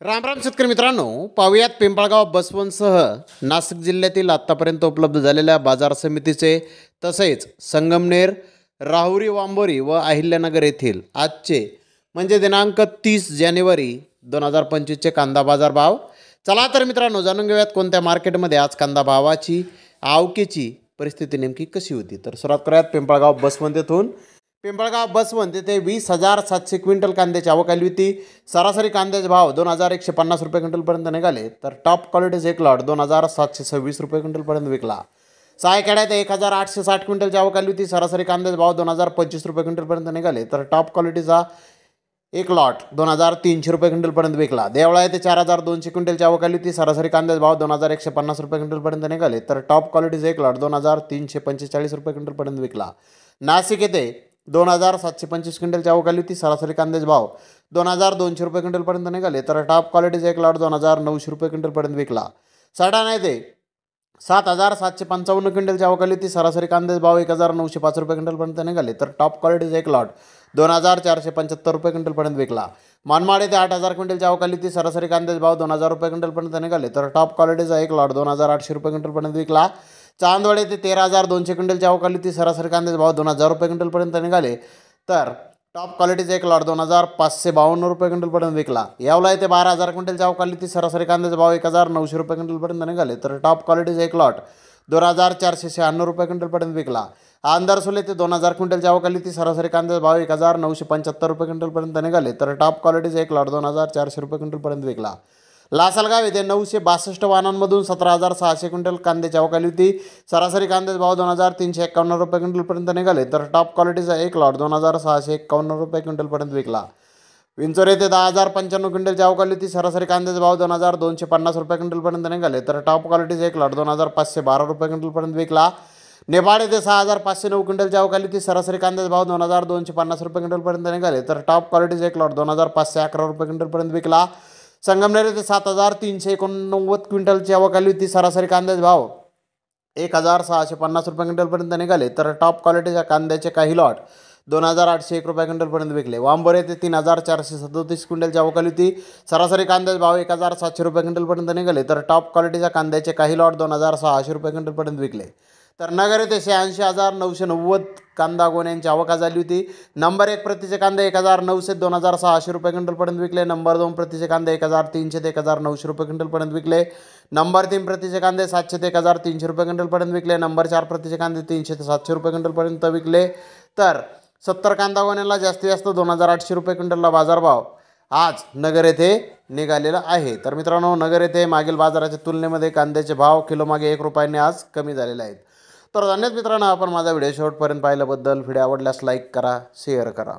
राम राम शेतकरी मित्रांनो, पाहुयात पिंपळगाव बसवंतसह नाशिक जिल्ह्यातील आत्तापर्यंत उपलब्ध झालेल्या बाजार समितीचे तसेच संगमनेर, राहुरी वांबोरी व अहिल्यानगर येथील आजचे म्हणजे दिनांक 30 जानेवारी 2025चे कांदा बाजार भाव. चला तर मित्रांनो, जाणून घेऊयात कोणत्या मार्केटमध्ये आज कांदा भावाची आवकेची परिस्थिती नेमकी कशी होती. तर सुरुवात करूयात पिंपळगाव बसवंत येथून. पिंपळगाव बसवंत येथे 20,700 क्विंटल कांद्याची आवक आली होती. सरासरी कांद्याचे भाव 2,150 रुपये क्विंटलपर्यंत निघाले. तर टॉप क्वालिटीचे एक लॉट 2,726 रुपये क्विंटलपर्यंत विकला. सायखेड्यात 1,860 क्विंटलची आवक आली होती. सरासरी कांद्याचे भाव 2,025 रुपये क्विंटलपर्यंत निघाले. तर टॉप क्वालिटीचा एक लॉट 2,300 रुपये क्विंटलपर्यंत विकला. देवळा येथे 4,200 क्विंटलची आवक आली होती. सरासरी कांद्याचे भाव 2,150 रुपये क्विंटलपर्यंत निघाले. तर टॉप क्वालिटीचा एक लॉट 2,345 रुपये क्विंटलपर्यंत विकला. नाशिक येथे 2,725 क्विंटलची आवक आली होती. सरासरी कांद्याचे भाव 2,200 रुपये क्विंटलपर्यंत निघाले. तर टॉप क्वालिटीचा एक लॉट 2,900 रुपये क्विंटलपर्यंत विकला. सडाणा येथे 7,755 क्विंटलची आवक आली होती. सरासरी कांद्याचे भाव 1,905 रुपये क्विंटलपर्यंत निघाले. तर टॉप क्वालिटीचा एक लॉट 2,475 रुपये क्विंटलपर्यंत विकला. मनमाड येथे 8,000 क्विंटलची आवक आली होती. सरासरी कांद्याचे भाव 2,000 रुपये क्विंटलपर्यंत निघाले. तर टॉप क्वालिटीचा एक लॉट 2,800 रुपये क्विंटलपर्यंत विकला. चांदवड येथे 13,200 क्विंटलची आवक आली होती. सरासरी कांद्याचे भाव 2,000 रुपये क्विंटलपर्यंत निघाले. तर टॉप क्वालिटीचा एक लॉट 2,552 रुपये क्विंटलपर्यंत विकला. यावला येथे 12,000 क्विंटलची आवक आली होती. सरासरी कांद्याचे भाव 1,900 रुपये क्विंटलपर्यंत निघाले. तर टॉप क्वालिटीचा एक लॉट 2,496 रुपये क्विंटलपर्यंत विकला. आंदरसोल येथे 2,000 क्विंटलची आवक आली होती. सरासरी कांद्याचे भाव 1,975 रुपये क्विंटलपर्यंत निघाले. तर टॉप क्वालिटीचा एक लॉट 2,400 रुपये क्विंटलपर्यंत विकला. लासलगाव येथे 962 वाहनांमधून 17,600 क्विंटल कांद्याची आवक आली होती. सरासरी कांद्याचे भाव 2,351 रुपये क्विंटलपर्यंत निघाले. तर टॉप क्वालिटीचा एक लॉट 2,651 रुपये क्विंटलपर्यंत विकला. विंचोर येथे 10,095 क्विंटलची आवक आली होती. सरासरी कांद्याचे भाव 2,250 रुपये क्विंटलपर्यंत निघाले. तर टॉप क्वालिटीचा एक लॉट 2,512 रुपये क्विंटलपर्यंत विकला. नेपाळ येथे 6,509 क्विंटलची आवक आली होती. सरासरी कांद्याचे भाव 2,250 रुपये क्विंटलपर्यंत निघाले. तर टॉप क्वालिटीचा एक लॉट 2,511 रुपये क्विंटलपर्यंत विकला. संगमनेर येथे 7,389 क्विंटलची आवक आली होती. सरासरी कांद्याचे भाव 1,650 रुपये क्विंटलपर्यंत निघाले. तर टॉप क्वालिटीच्या कांद्याचे काही लॉट 2,801 रुपये क्विंटलपर्यंत विकले. वांबोर येथे 3,437 क्विंटलची आवक आली होती. सरासरी कांद्याचे भाव 1,700 रुपये क्विंटलपर्यंत निघाले. तर टॉप क्वालिटीच्या कांद्याचे काही लॉट 2,600 रुपये क्विंटलपर्यंत विकले. तर नगर येथे 86,990 कांदा गोण्यांची आवक झाली होती. नंबर 1 प्रतीचे कांदे 1,900 2,600 रुपये क्विंटलपर्यंत विकले. नंबर 2 प्रतीचे कांदे 1,300 ते 1,900 रुपये क्विंटलपर्यंत विकले. नंबर 3 प्रतीचे कांदे 700 ते 1,300 रुपये क्विंटलपर्यंत विकले. नंबर 4 प्रतीचे कांदे 300 ते 700 रुपये क्विंटलपर्यंत विकले. तर 70 कांदा गोण्यांना जास्तीत जास्त 2,800 रुपये क्विंटलला बाजारभाव आज नगर येथे निघालेला आहे. तर मित्रांनो, नगर येथे मागील बाजाराच्या तुलनेमध्ये कांद्याचे भाव किलोमागे 1 रुपयाने आज कमी झालेले आहेत. तर धन्यवाद मित्रांनो, आपण माझा व्हिडिओ शेवटपर्यंत पाहिल्याबद्दल. व्हिडिओ आवडल्यास लाईक करा, शेअर करा.